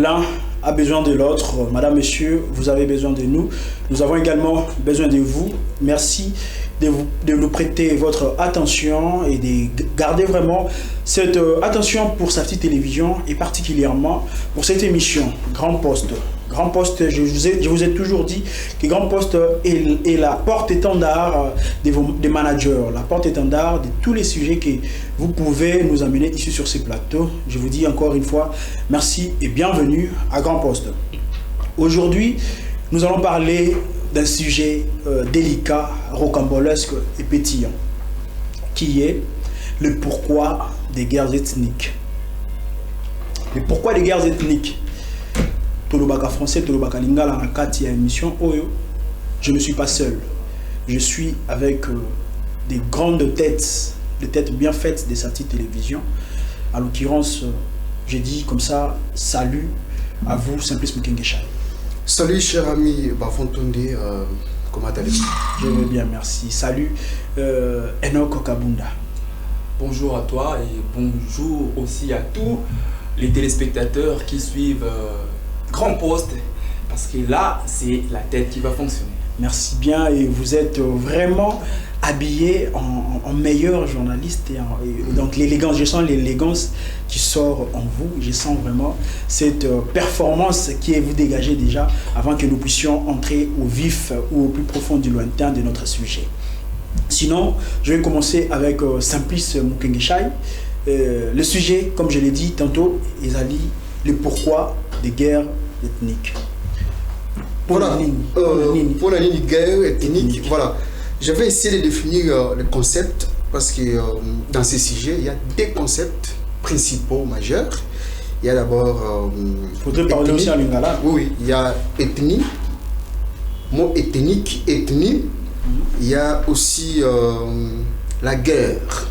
l'un a besoin de l'autre. Madame, monsieur, vous avez besoin de nous. Nous avons également besoin de vous. Merci de nous prêter votre attention et de garder vraiment cette attention pour Safety Télévision et particulièrement pour cette émission Grand Poste. Grand Poste, je vous ai toujours dit que Grand Poste est la porte-étendard des managers, la porte-étendard de tous les sujets que vous pouvez nous amener ici sur ces plateaux. Je vous dis encore une fois merci et bienvenue à Grand Poste. Aujourd'hui, nous allons parler d'un sujet délicat, rocambolesque et pétillant, qui est le pourquoi des guerres ethniques. Le pourquoi des guerres ethniques. Tolobaka français, Tolobaka lingala na kati ya émission Oyo. Je ne suis pas seul. Je suis avec des grandes têtes, des têtes bien faites de Safety Télévision. En l'occurrence, j'ai dit comme ça, salut à vous, Simplice Mukengesha. Salut cher ami Bafontonde, comment allez-vous? Je vais bien, merci. Salut Enoch Kabunda. Bonjour à toi et bonjour aussi à tous les téléspectateurs qui suivent Grand Poste, parce que là, c'est la tête qui va fonctionner. Merci bien, et vous êtes vraiment habillé en meilleur journaliste et donc l'élégance, je sens l'élégance qui sort en vous, je sens vraiment cette performance qui est vous dégagée déjà avant que nous puissions entrer au vif ou au plus profond du lointain de notre sujet. Sinon, je vais commencer avec Simplice Mukengesha. Le sujet, comme je l'ai dit tantôt, Ezali, le pourquoi des guerres ethniques. Pour la ligne guerre ethnique, voilà. Je vais essayer de définir le concept parce que dans ces sujets, il y a deux concepts principaux majeurs. Il y a d'abord. Faudrait parler aussi en lingala. Oui, il y a ethnie, mot ethnique, ethnie. Il y a aussi la guerre.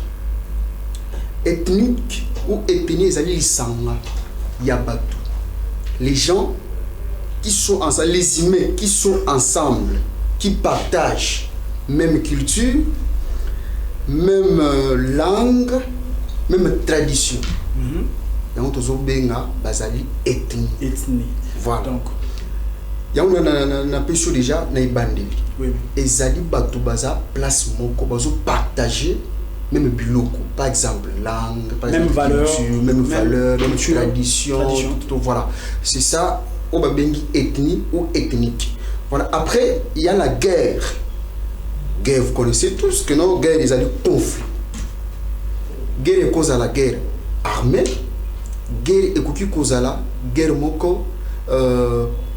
Ethnique ou ethnie, il y a Batou. Les gens qui sont ensemble, les humains qui sont ensemble, qui partagent même culture, même langue, même tradition. Donc, bazali ethnie. Voilà. Donc, il y a un peu déjà na ibandeli. Et zali batu baza place moko bazo partager même biloko, par exemple langue, par même exemple valeur, culture, même valeur, même tradition. Tout, voilà. C'est ça, on va bengi ethnie ou ethnique. Voilà. Après, il y a la guerre. Guerre, vous connaissez tous que non, guerre, ils ont conflit. Guerre est cause à la guerre armée. Guerre est cause à la guerre moko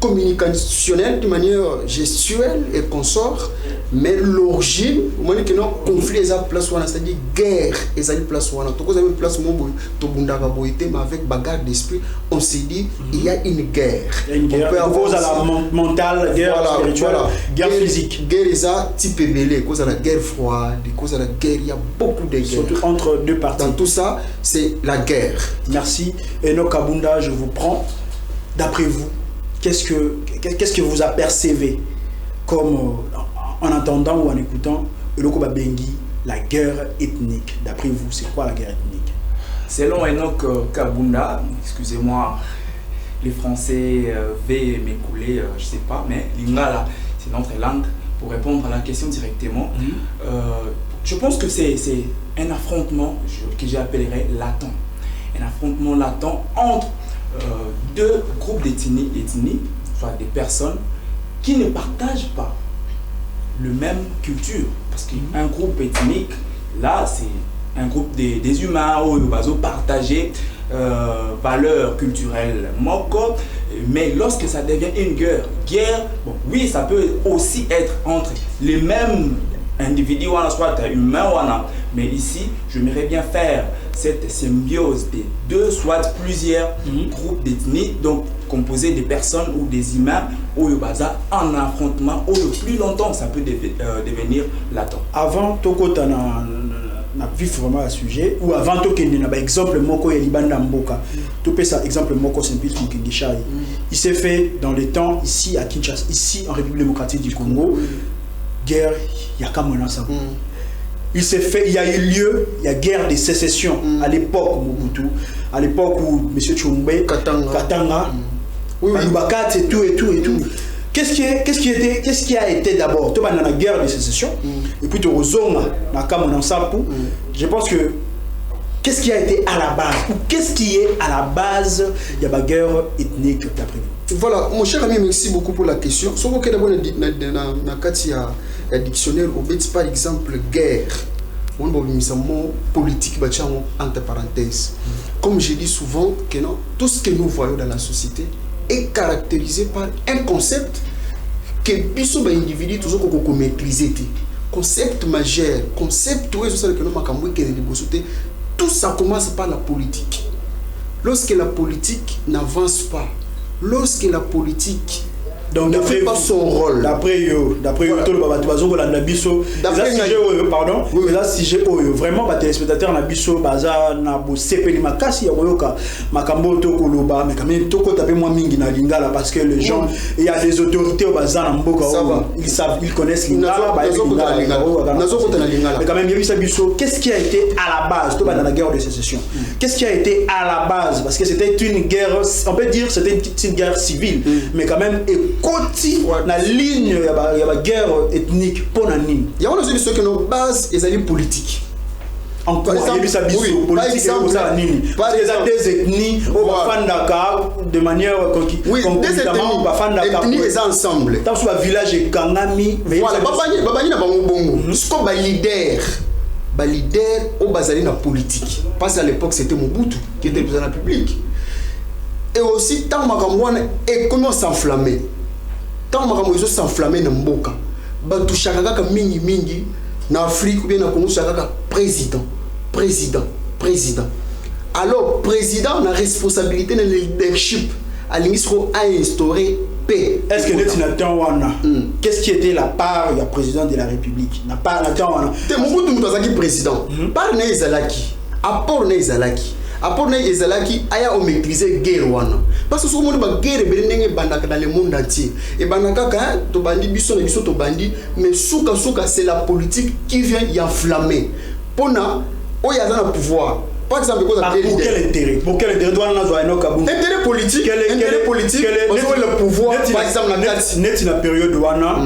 communicationnelle de manière gestuelle et consort. Mais l'origine, au moment que non conflit est à place où on a c'est-à-dire guerre est à place où on a tout cause à place où on a mais avec bagarre d'esprit, on s'est dit il y a une guerre. Il y a une guerre cause à la mentale, guerre spirituelle, guerre physique. Guerre est à type belé, cause à la guerre froide, cause à la guerre, il y a beaucoup de guerres. Surtout entre deux parties. Dans tout ça, c'est la guerre. Merci. Enoch Kabunda, je vous prends. D'après vous, qu'est-ce que vous apercevez comme en entendant ou en écoutant Eloko Babengi, la guerre ethnique? D'après vous, c'est quoi la guerre ethnique? Selon Enoch Kabunda, excusez-moi, les Français vont m'écouler, je sais pas, mais lingala, c'est notre langue. Pour répondre à la question directement, je pense que c'est un affrontement que j'appellerais latent. Un affrontement latent entre deux groupes d'ethnie, soit des personnes qui ne partagent pas le même culture. Parce qu'un groupe ethnique, là, c'est un groupe des humains où ils vont partager valeurs culturelles moko, mais lorsque ça devient une guerre, bon, oui, ça peut aussi être entre les mêmes individus, soit humains, mais ici, j'aimerais bien faire cette symbiose des deux, soit plusieurs groupes d'ethnie, donc composés des personnes ou des humains, ou en affrontement, ou le plus longtemps, ça peut devenir latent. Avant, Tokota na vif vraiment à sujet, ou avant to kende na ba exemple moko ya libanda mboka. To pe ça exemple moko Simplice Mukengesha. Il s'est fait dans les temps ici à Kinshasa, ici en République démocratique du Congo, guerre Yakamona Sabo. Il s'est fait, il y a eu lieu, il y a guerre de sécession à l'époque Mobutu, à l'époque où M. Tshombe Katanga Baloubakat et tout et tout et tout. Qu'est-ce qui a été d'abord dans la guerre de sécession et puis au Zonga, je pense que qu'est-ce qui a été à la base ou qu'est-ce qui est à la base de la guerre ethnique d'après vous? Voilà, mon cher ami, merci beaucoup pour la question. Si vous avez un dictionnaire, par exemple, guerre, on va mot politique, entre parenthèses. Comme je dis souvent, que non, tout ce que nous voyons dans la société est caractérisé par un concept que les individus toujours maîtriser. Concept majeur, concept tout ça commence par la politique. Lorsque la politique n'avance pas, lorsque la politique ne fait pas son rôle. D'après eux, tout le pardon, là si j'ai vraiment les téléspectateurs na biso baza na bo sepeli makasi ya boyoka makambo to koloba mais quand même to ko taper moi mingi na lingala parce que les gens il y a des autorités au baza na mboka ils savent, ils connaissent lingala mais quand même il y a biso qu'est-ce qui a été à la base dans la guerre de sécession? Qu'est-ce qui a été à la base? Parce que c'était une guerre, on peut dire c'était une guerre civile mais quand même côté la ligne il y a la guerre ethnique pour la ligne. Il y a aussi ceux qui ont base et les politiques. Par exemple, des ethnies de manière ethnies et ensemble. Dans ce village et Kangami. Voilà, leader au basé dans la politique. Parce qu'à l'époque c'était Mobutu qui était le président de la République. Et aussi tant makamwana économie s'enflammer. Tant makamwana s'enflammer dans mboka. Ba touchaka ka mingi na Afrique ou bien na Congo chaka président. Alors président na responsabilité dans le leadership. À l'inistro a instauré paix. Est-ce que qu'est-ce qui était la part du président de la République? N'a pas la temps wana. Te Mobutu mutazaki président. Par na ezalaki. Apport na ezalaki. Apport na ezalaki aya o maîtriser guerre wana. Parce que souvent ba guerre benenge bandaka dans le monde entier. Et bandaka ka to bandi biso na biso to bandi mais souka c'est la politique qui vient y enflammer. Pona oyaza na pouvoir. Par exemple, pour quel intérêt? Pour quel intérêt doit nous avoir intérêt politique, le pouvoir. Par exemple, la période de Wana,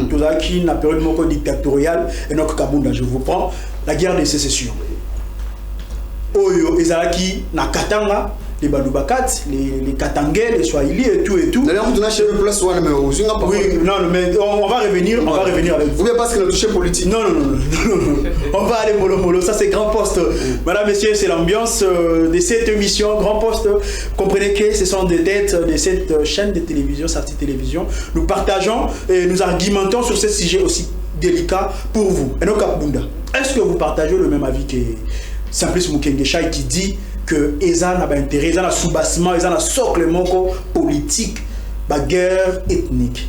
la période dictatoriale, et donc Kabunda, je vous prends la guerre de sécession. Oyo, Ezalaki, na Katanga, les Baloubakat, les Katangais, les Swahili et tout et tout. D'ailleurs, on a chez place oui, non, mais on va revenir avec vous. Vous voulez pas que le toucher politique? Non. On va aller mollo. Ça, c'est Grand Poste. Madame, messieurs, c'est l'ambiance de cette émission. Grand Poste, comprenez que ce sont des têtes de cette chaîne de télévision, Sarti Télévision. Nous partageons et nous argumentons sur ce sujet aussi délicat pour vous. Et donc, Kabunda, est-ce que vous partagez le même avis que Simplice Mukengesha qui dit que Eza n'a pas intérêt, Eza n'a soubassement, Eza n'a socle politique, la guerre ethnique?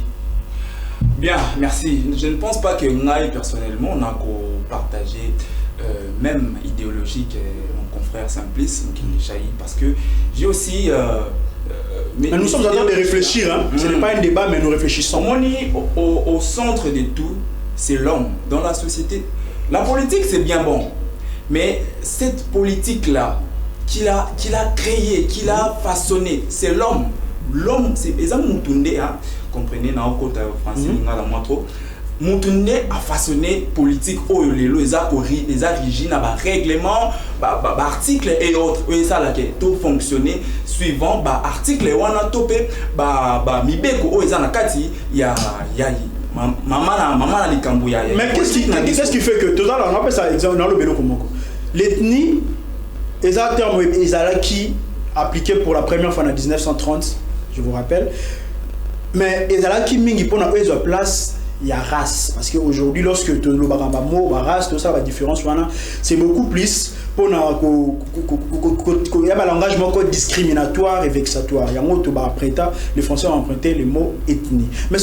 Bien, merci. Je ne pense pas que nous, personnellement, on a partagé même idéologie que mon confrère Simplice Mukengesha, parce que j'ai aussi... mais nous sommes en train de réfléchir, hein? Ce n'est pas un débat, mais nous réfléchissons. Au centre de tout, c'est l'homme. Dans la société, la politique, c'est bien bon. Mais cette politique-là, qu'il a créé, qu'il a façonné, c'est l'homme. L'homme, c'est exemple Moutounde, hein, comprenez, dans le côté français, Moutounde a façonné politique, les origines, règlement, articles et autres. Et ça, là, tout fonctionner suivant, article, on a topé, mibeko, il y a maman Likambouya. Mais qu'est-ce qui fait que tout à l'heure, on appelle ça l'ethnie, les termes qui appliqué pour la première fois en 1930, je vous rappelle. Mais qui mingi pour la place, il y a race. Parce qu'aujourd'hui, lorsque tu as le race, tout ça, la différence, c'est beaucoup plus pour un langage discriminatoire et vexatoire. Les Français ont emprunté le mot ethnie. Mais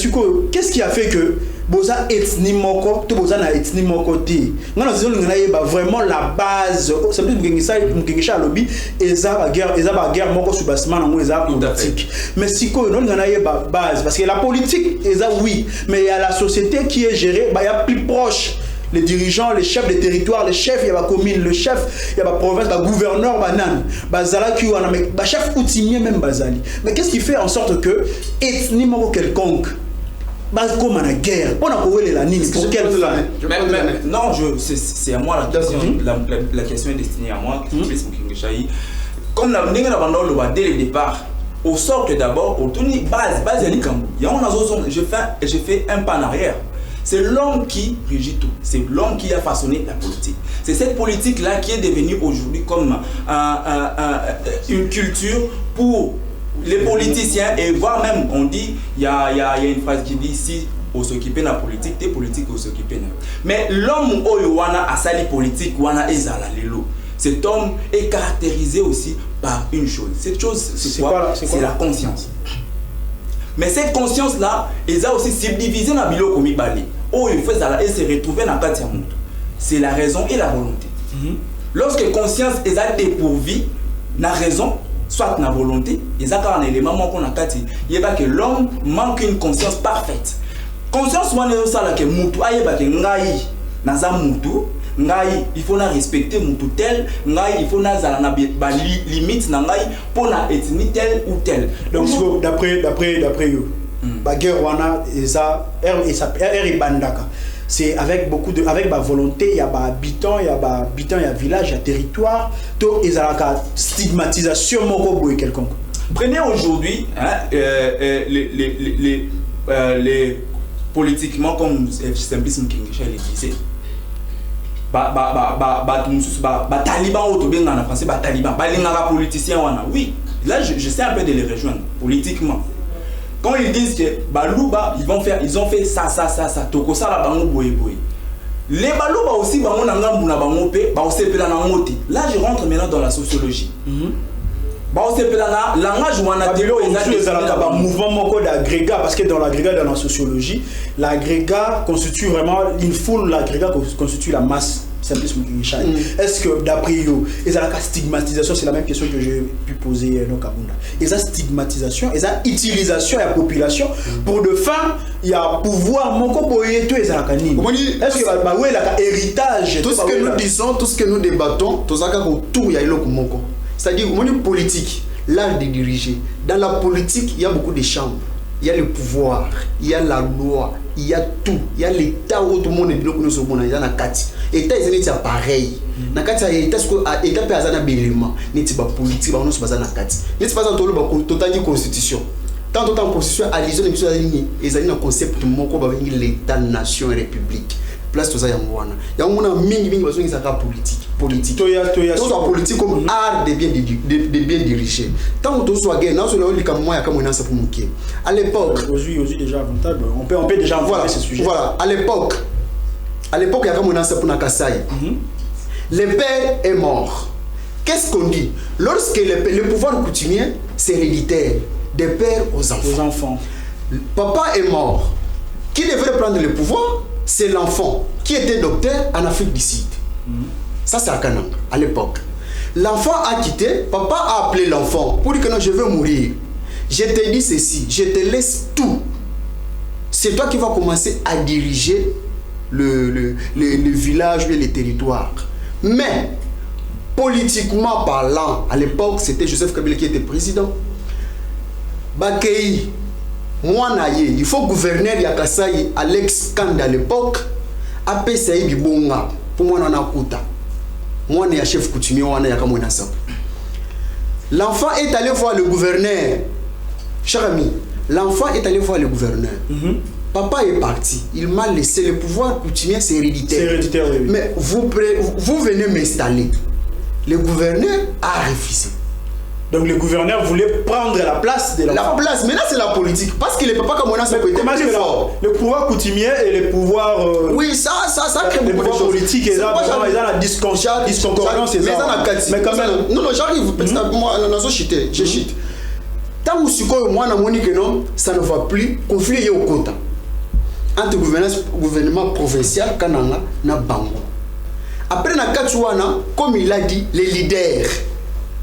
qu'est-ce qui a fait que boza ethnie moko, tout boza na ethnie moko ti. Vraiment la base. C'est plus Mukengesha lobby. Eza ba guerre moko soubassement na eza politique. Mais si ko non ngana base parce que la politique eza oui, mais il y a la société qui est gérée, il y a plus proche. les dirigeants, les chefs des territoires, les chefs, il y a la commune, le chef, il y a la province, le gouverneur, banane, bazala qui a un chef coutumier même bazali. Mais qu'est-ce qui fait en sorte que ethnie moko quelconque comme en guerre, on a trouvé la ligne pour quelle fin? Non, c'est à moi la question. La question est destinée à moi. Comme la dès le départ, au sort que d'abord, au tourni base je fais un pas en arrière. C'est l'homme qui régit tout. C'est l'homme qui a façonné la politique. C'est cette politique-là qui est devenue aujourd'hui comme une culture pour les politiciens, et voire même, on dit, il y a une phrase qui dit ici, on s'occupe de la politique, t'es politique, on s'occupe de la. Mais l'homme a sali politique, wana ezala lelo. Cet homme est caractérisé aussi par une chose. Cette chose, c'est quoi? C'est la conscience. Mais cette conscience-là, elle a aussi subdivisé dans le bilo comme Bali. Oh, il faut et se retrouver dans le monde. C'est la raison et la volonté. Lorsque conscience est dépourvue, la raison, soit la volonté, il y a un élément qu'on a dit, il y a que l'homme manque une conscience parfaite. Conscience, il faut respecter mutu tel, il faut limite pour la ethnie telle ou telle. Donc d'après eux, guerre wana et bandaka. C'est avec beaucoup de volonté, il y a habitants, il y a village, il y a territoire, donc il y a stigmatisation moko quelconque. Prenez aujourd'hui les politiquement comme Simplice Mkingisha le disait. Taliban en français, Taliban, politicien oui, là je sais un peu de les rejoindre politiquement. Quand ils disent que Balouba, ils ont fait ça, toko ça la bango boye. Les Balouba aussi bango nangam buna bango pe, ba osepela na ngoti. Là je rentre maintenant dans la sociologie. Ba osepela na langage wana telo ezalaka mouvement moko d'agrégat, parce que dans l'agrégat, dans la sociologie, l'agrégat constitue vraiment une foule, l'agrégat constitue la masse. Est-ce que d'après eux, et la stigmatisation, c'est la même question que j'ai pu poser à Kabunda. Et la stigmatisation, et la utilisation de la population pour de fin, il y a pouvoir moko boye tout et ça kanini. Est-ce que bah ouais la héritage tout ce que nous disons, tout ce que nous débattons, tout ça autour il y a le moko. C'est-à-dire au politique, l'art de diriger. Dans la politique, il y a beaucoup de chambres. Il y a le pouvoir, il y a la loi, il y a tout. Il y a l'État où tout le monde est bloqué, nous sommes dans la carte. L'État est pareil. Dans la carte, l'État est un élément. Il y a politique, nous sommes dans la carte. Il y a une constitution. Tant en constitution, à l'isole, il y a un concept de l'État, nation et république. Place tout ça, il y a un mingi politique. Tout ça politique comme art de bien diriger. Tant que tout soit gagné, non seulement à l'époque, aujourd'hui déjà avantable. On peut déjà voir ce sujet. Voilà, à l'époque, il y a comme un pour Nakasai. Le père est mort. Qu'est-ce qu'on dit? Lorsque le pouvoir coutumier, c'est héréditaire, des pères aux enfants. Papa est mort. Qui devrait prendre le pouvoir? C'est l'enfant qui était docteur en Afrique du Sud. Ça, c'est à Kanang, à l'époque. L'enfant a quitté, papa a appelé l'enfant pour dire que non, je veux mourir. Je te dis ceci, je te laisse tout. C'est toi qui vas commencer à diriger le village et les territoires. Mais, politiquement parlant, à l'époque, c'était Joseph Kabila qui était président. Bakei, il faut gouverneur Yakasai, Alex Kanda à l'époque, APCI Bibonga, pour moi, on a Kouta. Moi, je suis chef coutumier, l'enfant est allé voir le gouverneur. Cher ami, l'enfant est allé voir le gouverneur. Papa est parti, il m'a laissé le pouvoir coutumier, c'est héréditaire. C'est héréditaire, oui. Mais vous venez m'installer. Le gouverneur a refusé. Donc le gouverneur voulait prendre la place de l'enfant. La place, maintenant c'est la politique. Parce que les papas comme on a ça peut être plus fort. Le pouvoir coutumier et le pouvoir... oui, ça crée beaucoup de choses. Politique et là, ils ont la discordance. Mais quand même... Non, j'arrive. Moi, j'ai cheat. Tant que moi, ça ne va plus. Conflit au quota. Entre gouvernement provincial, Kananga, na Bango. Après, na Katsuana, comme il a dit, les leaders.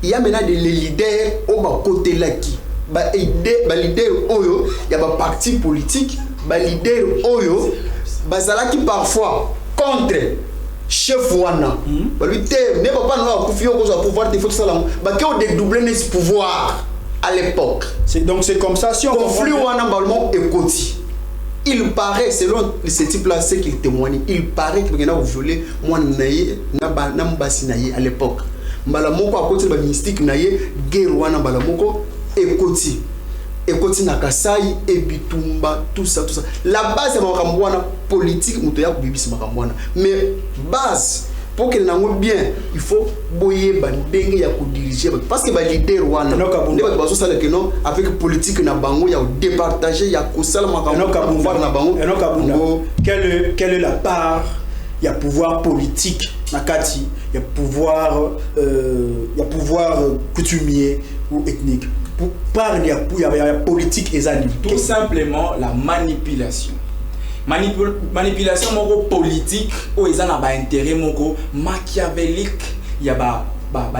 Il y a maintenant des leaders au bas côté là qui leader oyo il y a des partis politiques leader oyo bazala qui parfois contre chef wana lui ne va pas nous confier au pouvoir il faut ça là bah qui ont dédoublé ce pouvoir à l'époque. Donc c'est comme ça si on conflit wana balmo ekoti. Il paraît selon ce type là ce qu'il témoigne, il paraît que quelqu'un a violé moi naie na ba na mbasi naie à l'époque. Mbala moko a côté ba mystique naie guerre wana mbala moko ekoti. Ekoti na Kasai et Bitumba tout ça. La base est makamwana politique mutoya kubibisa makamwana. Mais base pour que nous bien, il faut boyer bandenge ya ko diriger parce que ba leader wana ne ba baso sala que non avec politique na bango ya départager ya ko sala makamwana pouvoir na bango. Quelle est la part il y a pouvoir politique na kati, il y a pouvoir coutumier ou ethnique. Pour parler il y a politique et ça tout simplement la manipulation. Manipulation moko politique ou ils ont un intérêt moko machiavélique. Il y a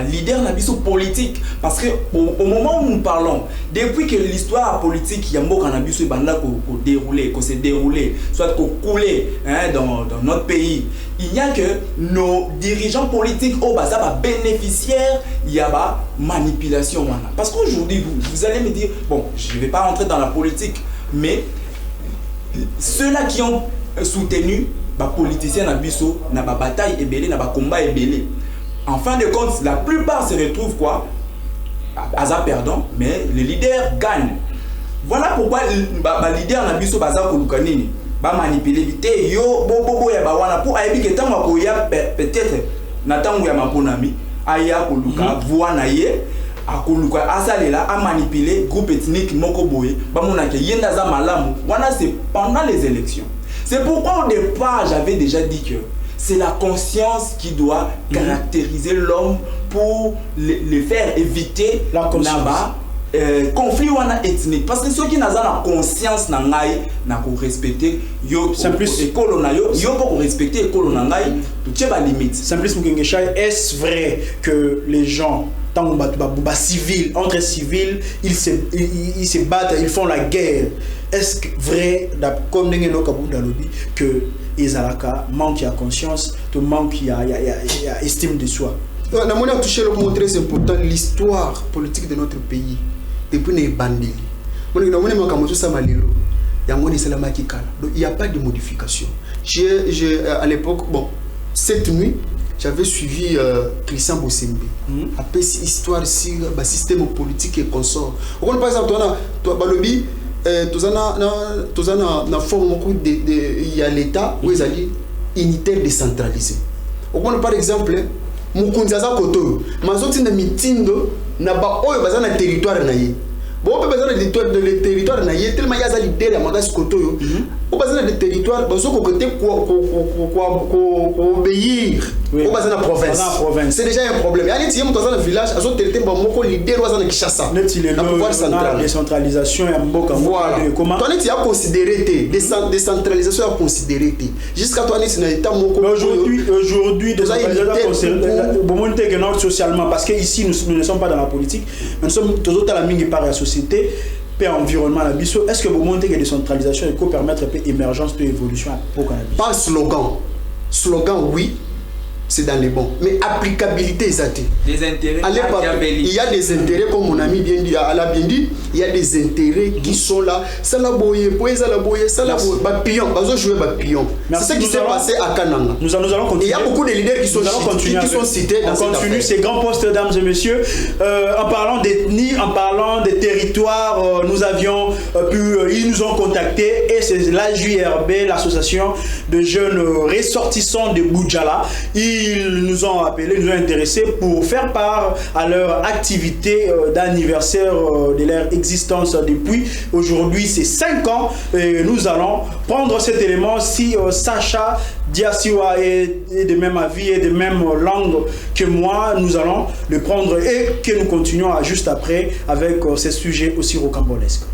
leader na biso politique parce que au moment où nous parlons depuis que l'histoire politique il y a moko na biso banda ko dérouler ko se dérouler soit ko couler dans notre pays, il n'y a que nos dirigeants politiques au basa ba bénéficiaires il y a manipulation wana parce qu'aujourd'hui vous allez me dire bon je ne vais pas rentrer dans la politique mais ceux-là qui ont soutenu ba politiciens na biso na ba bataille ebelé na ba combat ebelé en fin de compte la plupart se retrouvent quoi hasard perdant mais les leaders gagnent. Voilà pourquoi ba leader na biso baza ko lukanini ba manipuler vite yo bobo ya ba wana pour aibi que tango ko ya peut-être na tango ya maponami aya ko luka voix na ye akoluka asalela a manipuler groupe ethnique moko boye ba monaka yenda za malamu wana c'est pendant les élections. C'est pourquoi au départ j'avais déjà dit que c'est la conscience qui doit caractériser l'homme pour le faire éviter la conflit ethnique parce que ceux qui n'ont pas la conscience n'angai n'a ko respecter yo école na yo pour respecter école nangai tu as limite. Simplice Mugengeshai, est-ce vrai que les gens civils entre civils ils se battent, ils font la guerre? Est-ce vrai comme n'engeno kabuda lobby que Ezalaka manque à conscience, tout manque à estime de soi? On a touché le point très important, l'histoire politique de notre pays depuis les bandits. Il n'y a pas de modification. À l'époque, bon, cette nuit, j'avais suivi Christian Bossembe. Après histoire sur le système politique et consort. Par exemple, tu as forme il y a l'État où ils allaient unitaire décentralisé. Par exemple, Mukunzaza Koto, Mazoti na mitindo na ba oyo bazana territoire na ye. Bon pe bazana de territoire na ye tellement yaza leader ya Magas Koto yo. O bazana de territoire bazo ko côté ko obéir. O bazana province. C'est déjà un problème. Yani tiye muto bazana village azo traiter ba moko leader bazana Kinshasa. Na pouvoir central. Décentralisation ya mboka. Voilà. Comment toi tu as considéré décentralisation a considéré jusqu'à toi ni na état moko. Aujourd'hui décentralisation socialement parce que ici nous ne sommes pas dans la politique, mais nous sommes toujours dans la mingi par la société, paix environnement la biso. Est-ce que vous montez que la décentralisation peut permettre émergence, peut évolution pour Canada? Pas slogan oui. C'est dans les bons. Mais applicabilité, des intérêts. Il y a des intérêts, comme mon ami bien dit, elle a bien dit, il y a des intérêts qui sont là. Ça la boye, ça la boye, papillon, c'est ce qui s'est passé à Kananga. Nous allons continuer. Il y a beaucoup de leaders qui sont cités dans cette affaire. On continue ces grands postes, mesdames et messieurs. En parlant d'ethnie, en parlant des territoires, nous avions ils nous ont contactés et c'est la JRB, l'association de jeunes ressortissants de Boudjala. Ils nous ont appelés, nous ont intéressés pour faire part à leur activité d'anniversaire de leur existence depuis aujourd'hui, c'est 5 ans. Et nous allons prendre cet élément. Si Sacha Diasiwa est de même avis et de même langue que moi, nous allons le prendre et que nous continuons juste après avec ces sujets aussi rocambolesques.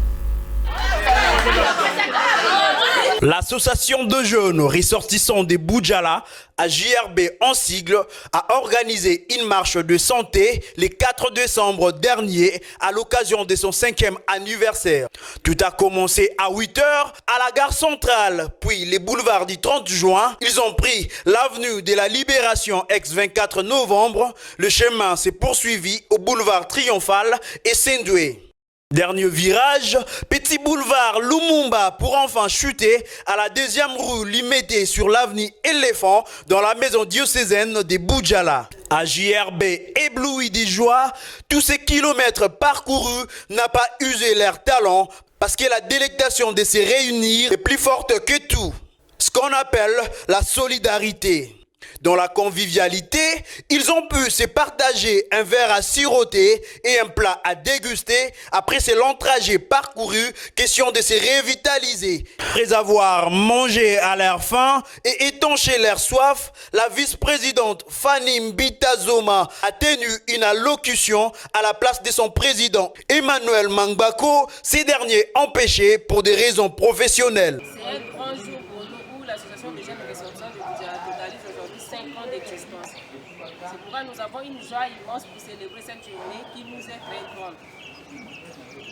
L'association de jeunes ressortissants des Boudjala, AJRB en sigle, a organisé une marche de santé le 4 décembre dernier à l'occasion de son 5e anniversaire. Tout a commencé à 8 h à la gare centrale, puis les boulevards du 30 juin. Ils ont pris l'avenue de la Libération ex-24 novembre. Le chemin s'est poursuivi au boulevard Triomphal et Sendoué. Dernier virage, petit boulevard Lumumba pour enfin chuter à la 2e rue Limité sur l'avenue Éléphant dans la maison diocésaine des Boudjala. AJRB ébloui des joies, tous ces kilomètres parcourus n'a pas usé leur talent parce que la délectation de se réunir est plus forte que tout. Ce qu'on appelle la solidarité. Dans la convivialité, ils ont pu se partager un verre à siroter et un plat à déguster après ce long trajet parcouru, question de se revitaliser. Après avoir mangé à leur faim et étanché leur soif, la vice-présidente Fanny Mbitazoma a tenu une allocution à la place de son président Emmanuel Mangbako, ces derniers empêchés pour des raisons professionnelles. C'est un grand jour pour nous où l'association des jeunes ressortissants de Boudjala totalise aujourd'hui 5 ans d'existence. C'est pourquoi nous avons une joie immense pour célébrer cette journée qui nous est très grande.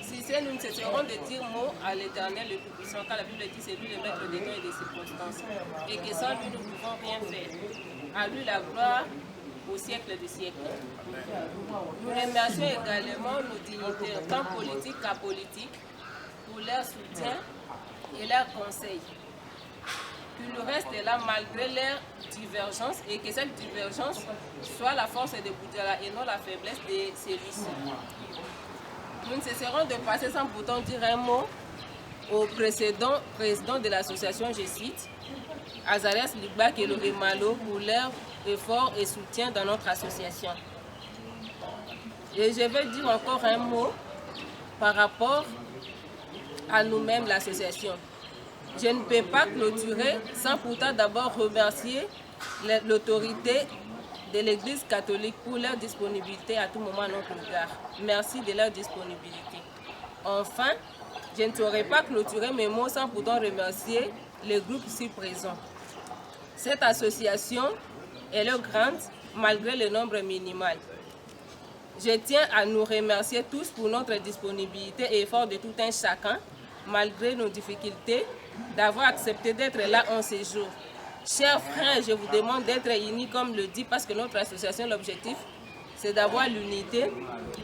Si c'est, nous ne cesserons de dire mot à l'Éternel le Tout-Puissant, car la Bible dit c'est lui le maître des temps et des circonstances, et que sans lui nous ne pouvons rien faire. À lui la gloire au siècle des siècles. Nous remercions également nos dignitaires, tant politiques qu'apolitiques, pour leur soutien et leurs conseils. Que nous reste là malgré leurs divergences et que cette divergence soit la force de Boudjala et non la faiblesse de celui-ci. Nous ne cesserons de passer sans pourtant dire un mot au précédent président de l'association, je cite, Azarias Libak et Loré Malo pour leur effort et soutien dans notre association. Et je vais dire encore un mot par rapport à nous-mêmes, l'association. Je ne peux pas clôturer sans pourtant d'abord remercier l'autorité de l'Église catholique pour leur disponibilité à tout moment à notre égard. Merci de leur disponibilité. Enfin, je ne saurais pas clôturer mes mots sans pourtant remercier les groupes ici présents. Cette association est grande malgré le nombre minimal. Je tiens à nous remercier tous pour notre disponibilité et effort de tout un chacun, malgré nos difficultés, d'avoir accepté d'être là en ces jours. Chers frères, je vous demande d'être unis comme le dit, parce que notre association, l'objectif, c'est d'avoir l'unité,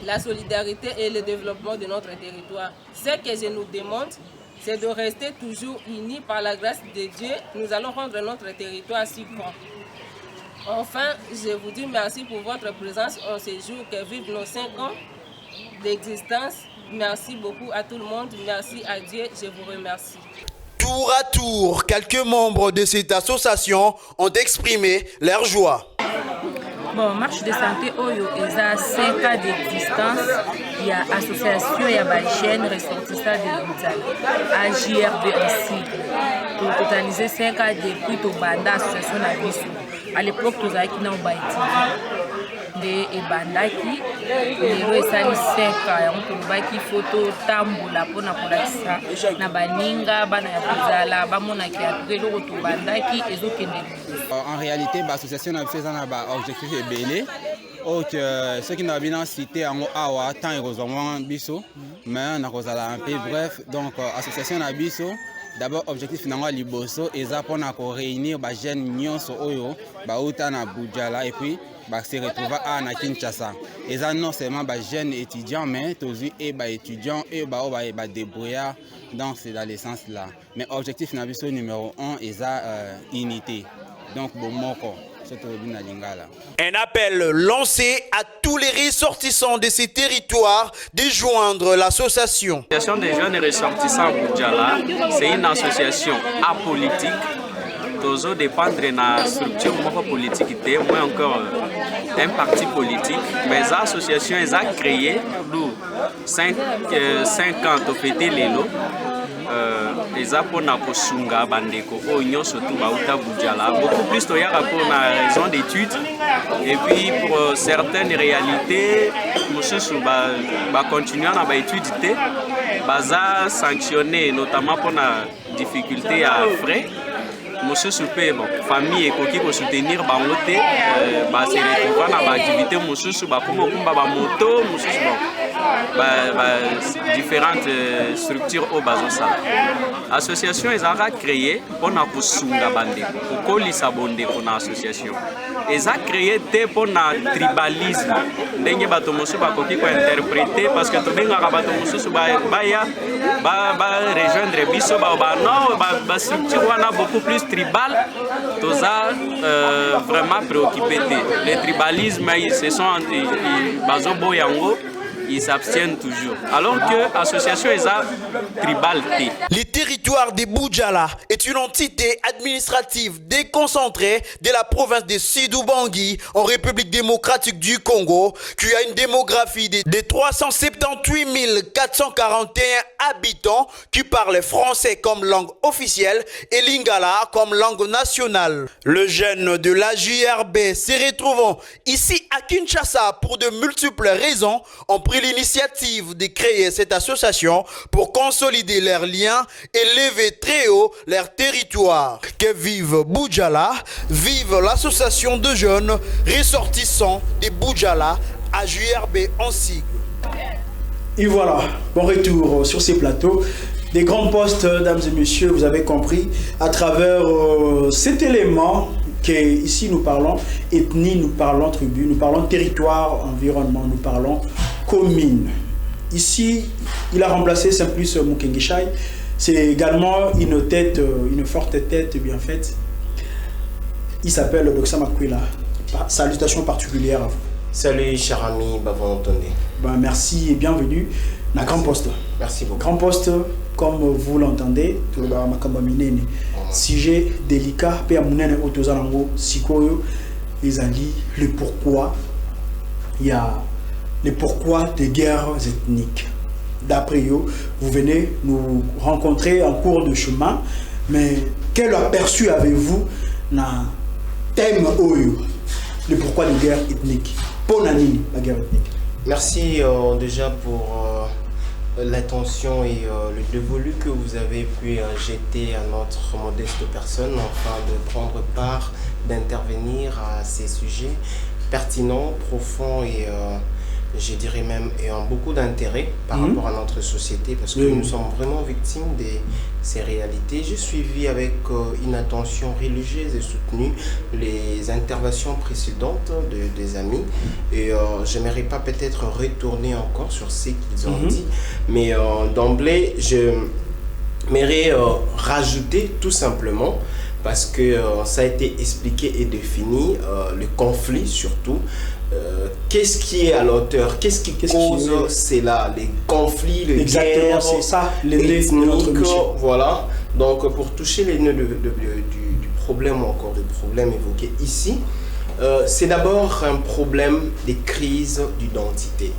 la solidarité et le développement de notre territoire. Ce que je nous demande, c'est de rester toujours unis par la grâce de Dieu. Nous allons rendre notre territoire si grand. Enfin, je vous dis merci pour votre présence en ces jours que vivent nos 5 ans d'existence. Merci beaucoup à tout le monde. Merci à Dieu. Je vous remercie. Tour à tour, quelques membres de cette association ont exprimé leur joie. Bon, marche de santé Oyo, ils ont 5 ans d'existence. Il y a association, il y a jeunes ressortissants de Boudjala, AJRB aussi. Pour totaliser 5 ans depuis tout banda association na biso. À l'époque, nous avons na Obaïti. De ebandaki lelo esali 5 ans yango tolobaki foto tambola mpona kolakisa na baninga bana ya kozala bamonaki atuka eloko tobandaki ezokende. En réalité l'association na biso eza na baobjectif ebele oyo soki na bina cité yango awa tant ekozwa mwa biso mais nakozala un peu bref. Donc association na biso d'abord objectif nango ya liboso eza mpona koréunir bajeune nyonso oyo bauta na Boudjala et puis se retrouver à Kinshasa. Et ça non seulement des jeunes étudiants, mais aussi des étudiants et des débrouillards. Donc c'est dans le sens là. Mais l'objectif numéro 1 est l'unité. Donc bon moko. Un appel lancé à tous les ressortissants de ces territoires de joindre l'association. L'association des jeunes ressortissants Boudjala, c'est une association apolitique. Toujours dépendre de la structure politique, moins encore un parti politique, mais l'association est créée pour 5 ans de fêter les lots. Les apôtres pour Sunga Bandeko, surtout Bauta Boudjala, beaucoup plus pour la raison d'études et puis pour certaines réalités, nous va continuer à étudier, baza sanctionné notamment pour difficulté à frais. Mosusu pe bon famille ekoki ko soutenir bango te ba se retrouver na ba activité mosusu ba kuma kumba ba moto mosusu bon différentes structures au bazosala. Association ezaka créée pona kosunga bandeko kokolisa bondeko na association eza créé te pona tribalisme ndenge bato mosusu bakoki ko interpréter parce que tobengaka bato mosusu baya ba rejoindre biso ba non ba structure wana beaucoup plus tribal, toza vraiment préoccupé. Les tribalismes, ils se sont bazobo yango, ils s'abstiennent toujours. Alors que l'association est tribale. Le territoire de Boudjala est une entité administrative déconcentrée de la province de Sidou-Bangui en République démocratique du Congo, qui a une démographie de 378 441 habitants qui parlent français comme langue officielle et lingala comme langue nationale. Le jeune de la JRB se retrouvant ici à Kinshasa pour de multiples raisons ont pris l'initiative de créer cette association pour consolider leurs liens et lever très haut leur territoire. Que vive Boudjala, vive l'association de jeunes ressortissants de Boudjala à JRB en sigle. Et voilà, bon retour sur ces plateaux. Des grands postes, dames et messieurs, vous avez compris, à travers cet élément qu'ici nous parlons ethnie, nous parlons tribu, nous parlons territoire, environnement, nous parlons commune. Ici, il a remplacé Simplice Mukengeshai. C'est également une tête, une forte tête bien faite. Il s'appelle Doxa Makwila. Salutations particulières à vous. Salut cher ami Bavon Tonde. Merci et bienvenue à Grand Poste. Merci beaucoup. Grand Poste, comme vous l'entendez, sujet délicat, le pourquoi. Il y a le pourquoi des guerres ethniques. D'après vous, vous venez nous rencontrer en cours de chemin, mais quel aperçu avez-vous dans le thème OYO, le pourquoi des guerres ethniques? Ponani, la guerre ethnique. Merci déjà pour l'attention et le dévolu que vous avez pu jeter à notre modeste personne, afin de prendre part, d'intervenir à ces sujets pertinents, profonds et je dirais même ayant beaucoup d'intérêt par rapport à notre société, parce que nous sommes vraiment victimes de ces réalités. J'ai suivi avec une attention religieuse et soutenue les interventions précédentes des amis, et je n'aimerais pas peut-être retourner encore sur ce qu'ils ont dit, mais d'emblée je m'aimerais rajouter tout simplement, parce que ça a été expliqué et défini, le conflit surtout. Qu'est-ce qui est à l'auteur? Qu'est-ce qui cause cela? Les conflits, les guerres, c'est ça, ethniques, voilà. Donc pour toucher les nœuds du problème, ou encore du problème évoqué ici, c'est d'abord un problème des crises d'identité.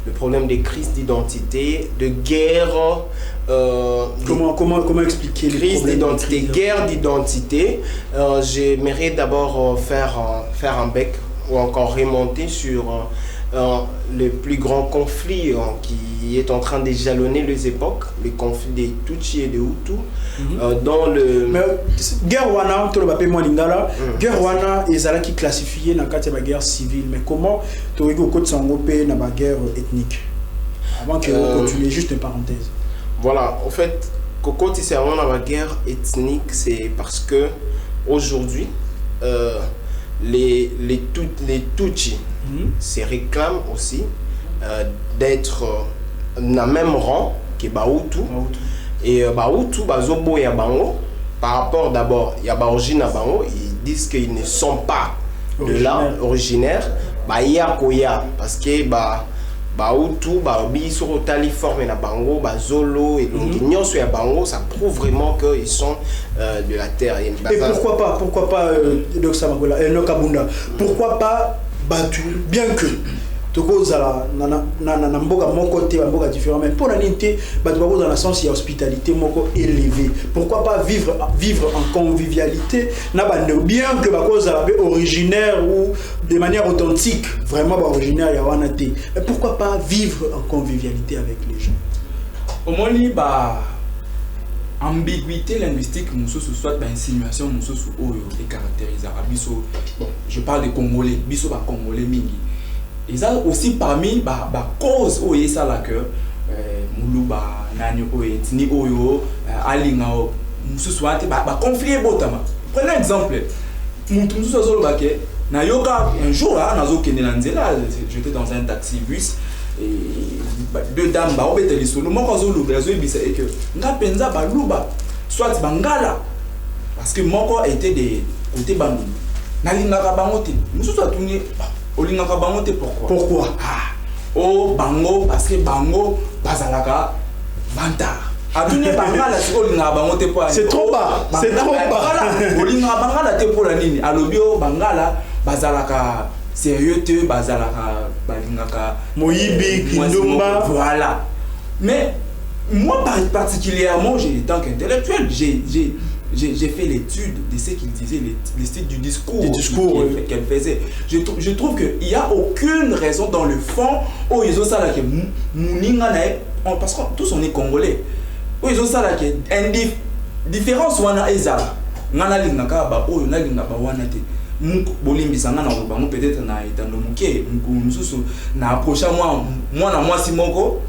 Le problème des crises d'identité, de guerre. Comment expliquer les crises d'identité, guerre d'identité. J'aimerais d'abord faire un bec, ou encore remonter sur le plus grand conflit qui est en train de jalonner les époques, le conflit des Tutsi et des Hutus, dans le... Mais guerre wana, tout le bapé Lingala, guerre wana est qui classifié dans la guerre civile, mais comment tu as eu dans la guerre ethnique? Avant que vous continuez, juste une parenthèse. Voilà, en fait, quand il s'est dans la guerre ethnique, c'est parce que aujourd'hui, les Tutsi se réclament aussi d'être dans le même rang que Bahutu. Et Bahutu, Bazobo et Bango, par rapport d'abord, il y a Baorigine à Bango, ils disent qu'ils ne sont pas de là, originaires. Koya, parce que Bahutu, Biso, Otali, forme na Bango, Zolo et l'Union sur Bango, ça prouve vraiment qu'ils sont de la terre. Et pourquoi pas, Doxa Makwila, Nokabunda, pourquoi pas battu, bien que tokozala na mboka moko te mboka différent, mais pour la nité bato bako dans le sens il y a hospitalité moko élevée. Pourquoi pas vivre en convivialité na bande, bien que bakozala originaire ou de manière authentique, vraiment originaire ya wana te, mais pourquoi pas vivre en convivialité avec les gens? Au moni ambiguïté linguistique, soit insinuation, et caractérise biso. Bon, je parle des Congolais, biso ba Congolais mingi. Et ça aussi parmi cause où ça la que Moulouba nani oye tini oyo alinga soit conflit botama. Prenez un exemple. Mutu solo bake na yoka un jour là nazo kende na nzela, j'étais dans un taxi bus. Et deux dames ba obeteli solo moko azolo brazo ebisa et que nga penza ba luba soit bangala parce que moko était des côté bango na lingaka bango te mususu atuni olingaka bango te pourquoi oh bango parce que bango bazalaka vantard atuni bangala siko olingaka bango te pour c'est trop bas olingaka bangala te pour la nini alobi o bangala bazalaka sérieux te bazalaka balingaka moyibi kindumba voilà. Mais moi particulièrement, tant qu'intellectuel, j'ai fait l'étude de ce qu'il disait, les styles du discours qu'elle faisait. Je trouve qu'il n'y a aucune raison dans le fond où ils ont ça là que parce que tous on est congolais. Où ils ont ça là que différence wana ezala. Ngana lingaka ba oyo na lingaka wana te. Bolimbisanga na bango peut-être na itando muke mususu na approcher moi na moi simoko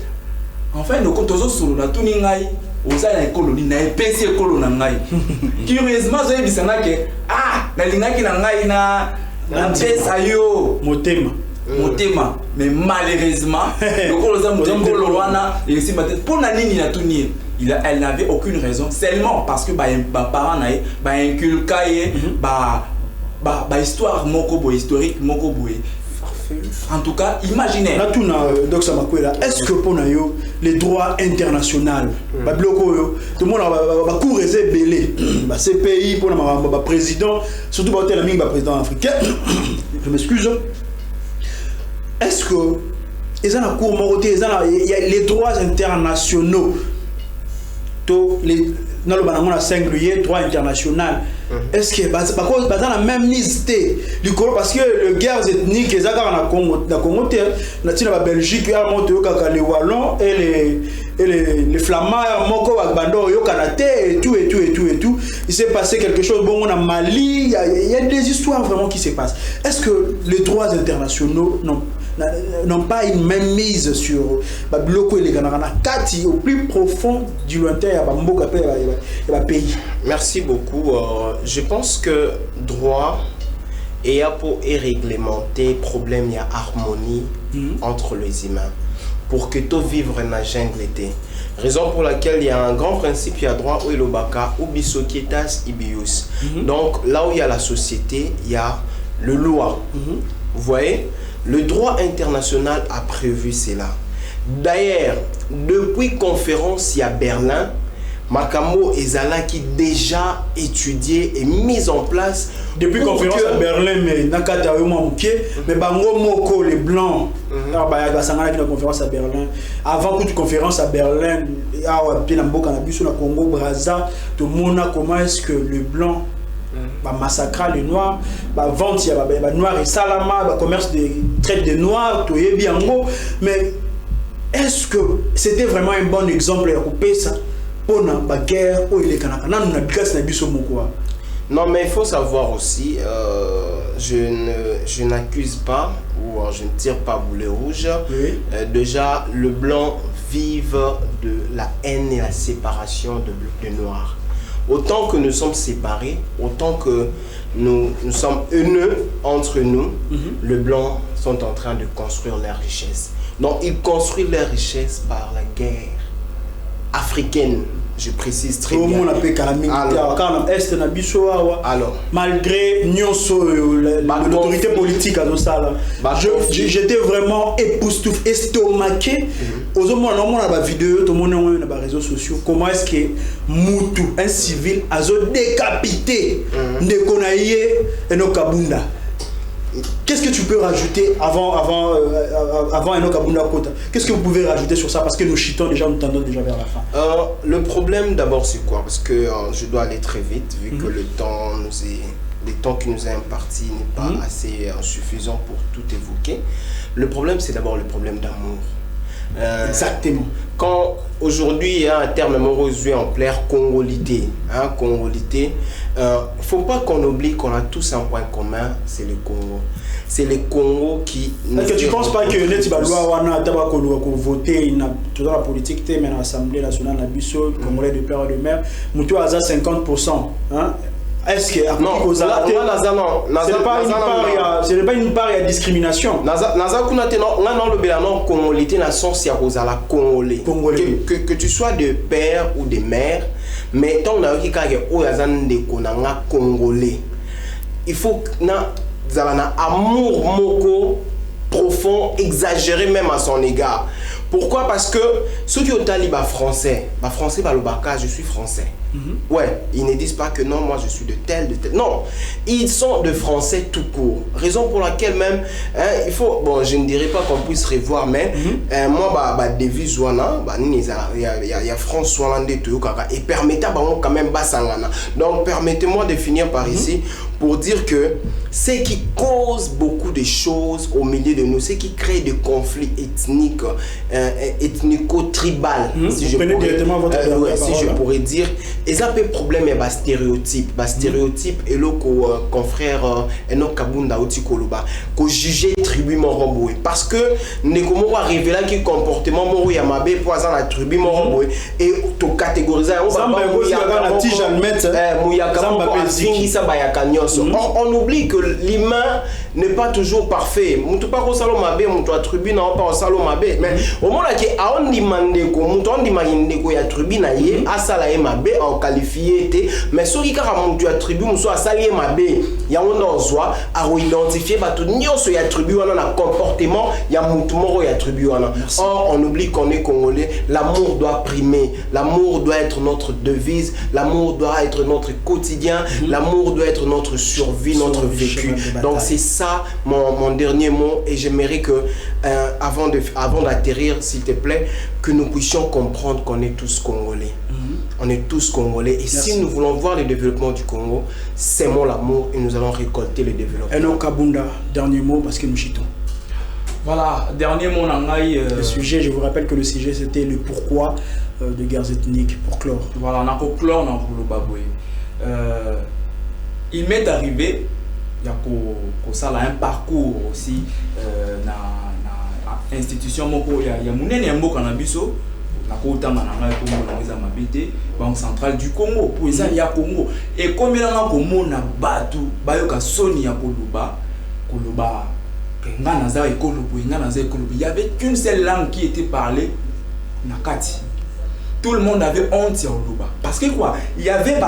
enfin le kotozo solo na tuni ngai oza na école na epesi école na ngai curieusement zo ebisanga ke na lingaki na ngai na pesa yo motema mais malheureusement le koloza motema wana et si peut-être pour na nini na tuni elle n'avait aucune raison seulement parce que ba parents na ba inculquer histoire moko historique moko boye. En tout cas, imaginez. Là tout na Dr Makwela, est-ce que pour nayo les droits internationaux ba bloko yo tout le monde va cour belé ba CPI pour na président surtout ba tel mingi ba président africain. Je m'excuse. Est-ce que ils ont la cour moroté il y a les droits internationaux to les dans le banana singulier droit international. Est-ce que dans la même liste parce que les guerres ethniques les Congo la Belgique les Wallons et les Flamands et tout il s'est passé quelque chose bon on a Mali il y a des histoires vraiment qui se passent. Est-ce que les droits internationaux n'ont pas une même mise sur au plus profond du lointain pays? Merci beaucoup. Je pense que droit et pour réglementer problème, il y a harmonie entre les humains pour que tout vivre na jungle été. Raison pour laquelle il y a un grand principe, il y a droit ou ilobaka ou bisokietas ibius. Donc là où il y a la société, il y a le loi. Vous voyez, le droit international a prévu cela. D'ailleurs, depuis conférence il y a Berlin, Makamo Ezala qui déjà étudié et mis en place depuis conférence à Berlin mais nakata mais bango moko les blancs la conférence à Berlin avant toute conférence à Berlin na Congo Brazza tout le monde comment est-ce que le blanc massacre les noirs vente il y a noirs et salama commerce de traite des noirs tout est bien mais est-ce que c'était vraiment un bon exemple à couper ça? Non, mais il faut savoir aussi, je n'accuse pas ou je ne tire pas boulet rouge. Déjà, le blanc vive de la haine et la séparation de noirs. Autant que nous sommes séparés, autant que nous sommes haineux entre nous, les blancs sont en train de construire leur richesse. Donc, ils construisent leur richesse par la guerre africaine, je précise très bien. Alors, malgré l'autorité politique à ça, j'étais vraiment époustouflé, estomaqué. Aux hommes, on a des vidéos, tout le monde a des réseaux sociaux. Comment est-ce que Moutou, un civil, a décapité Ndekonaye et Nokabunda? Qu'est-ce que tu peux rajouter avant Enoch Abunda Kota? Qu'est-ce que vous pouvez rajouter sur ça? Parce que nous chitons déjà, nous tendons déjà vers la fin. Le problème d'abord c'est quoi? Parce que je dois aller très vite vu que le temps qui nous est imparti n'est pas assez suffisant pour tout évoquer. Le problème c'est d'abord le problème d'amour. Exactement. Quand aujourd'hui, il y a un terme rosé en clair, congolité. Hein, congolité. Faut pas qu'on oublie qu'on a tous un point commun, c'est le Congo. C'est le Congo qui... Est-ce que tu ne penses pas que les loi wana voter dans la politique, mais dans l'Assemblée nationale, la Bissau, Congolais de père et de mère, Moutou a 50%. Hein? Est-ce que ce n'est pas une part de discrimination? Que tu sois de père ou de mère, mais tant que congolais, il faut que un amour moko profond, exagéré même à son égard. Pourquoi? Parce que ceux qui ont talibé français, je suis français. Ouais, ils ne disent pas que non, moi je suis de tel. Non, ils sont de français tout court. Raison pour laquelle même, hein, il faut, bon, je ne dirais pas qu'on puisse revoir, mais moi, devise il y a François Landé, et permettez quand même Bassangana. Donc, permettez-moi de finir par ici pour dire que ce qui cause beaucoup de choses au milieu de nous, ce qui crée des conflits ethniques, ethnico-tribal, si je pourrais dire, et ça peut problème est stéréotype, stéréotype et le confrère Enoch Kabunda Oti Koloba, que juger tribu moroboué parce que ne comment arriver là qui comportement moro yamabe poison la tribu moroboué et to catégoriser on oublie que l'humain n'est pas toujours parfait. Mutu pas ko salomabe, mutu attribu na pas salomabe, mais au moment là qui a on demande ko mutu on demande ko ya tribu na ye asala e mabe en qualifié mais soki kaka mutu attribu muso asali e mabe ya on ozwa a identifier ba tout nyonso ya tribu wana na comportement ya mutu moro ya tribu wana. Or on oublie qu'on est congolais, l'amour doit primer, l'amour doit être notre devise, l'amour doit être notre quotidien, l'amour doit être notre survie, notre vécu. Donc c'est ça mon dernier mot et j'aimerais que avant d'atterrir s'il te plaît que nous puissions comprendre qu'on est tous congolais. On est tous congolais et si nous voulons voir le développement du Congo, sémons l'amour et nous allons récolter le développement. Enoch Kabunda, dernier mot parce que nous chitons. Voilà, dernier mot le sujet, je vous rappelle que le sujet c'était le pourquoi de guerres ethniques pour clore. Voilà, on a pour clore dans le Baboué. Il m'est arrivé, il y a un parcours aussi dans l'institution, il y a mon Canabiso, Banque centrale du Congo, pour ça il y a Congo. Et comme il y a un batu, bayoka soni ya Koluba, il n'y avait qu'une seule langue qui était parlée, Nakati. Tout le monde avait honte sur Luba. Parce que quoi, il y avait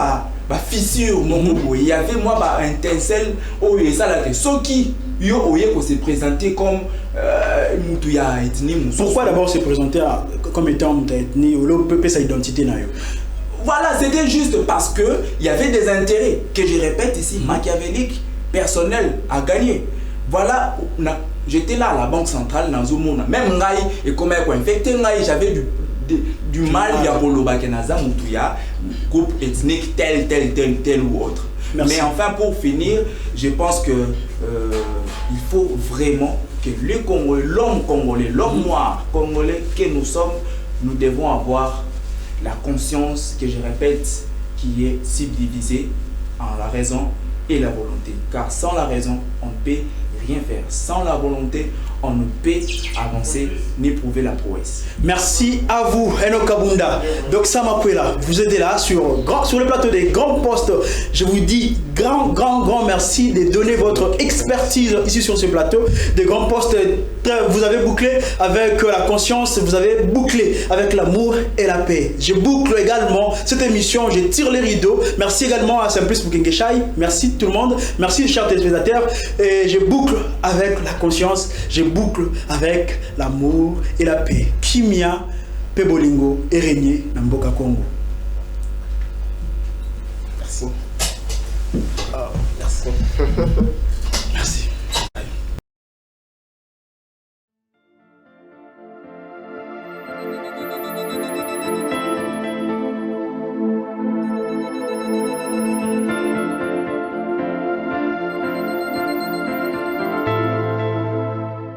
fissure, il y avait un étincelle, ceux qui se présentaient comme Moutouya ethnie. Pourquoi d'abord se présenter comme étant Moutouya ethnie ou le peuple sa identité? Voilà, c'était juste parce qu'il y avait des intérêts, que je répète ici, machiavéliques, personnels à gagner. Voilà, j'étais là à la Banque centrale dans Zomona. Même Ngaï, et comme infecté Ngaï, j'avais du mal à Koloba Kenaza Moutouya, groupe ethnique tel ou autre. Merci. Mais enfin, pour finir, je pense que il faut vraiment que le Congolais, l'homme congolais, l'homme noir congolais que nous sommes, nous devons avoir la conscience, que je répète, qui est subdivisée en la raison et la volonté. Car sans la raison, on ne peut rien faire. Sans la volonté, on ne peut avancer ni prouver la prouesse. Merci à vous, Enoch Kabunda. Donc Samakwela, vous êtes là sur le plateau des grands postes. Je vous dis grand merci de donner votre expertise ici sur ce plateau des grands postes. Vous avez bouclé avec la conscience, vous avez bouclé avec l'amour et la paix. Je boucle également cette émission, je tire les rideaux. Merci également à Simplice Mukengeshai. Merci tout le monde. Merci chers téléspectateurs. Et je boucle avec la conscience, je boucle avec l'amour et la paix. Kimia, Pebolingo et régner dans Mboka Congo. Merci. Merci. Merci.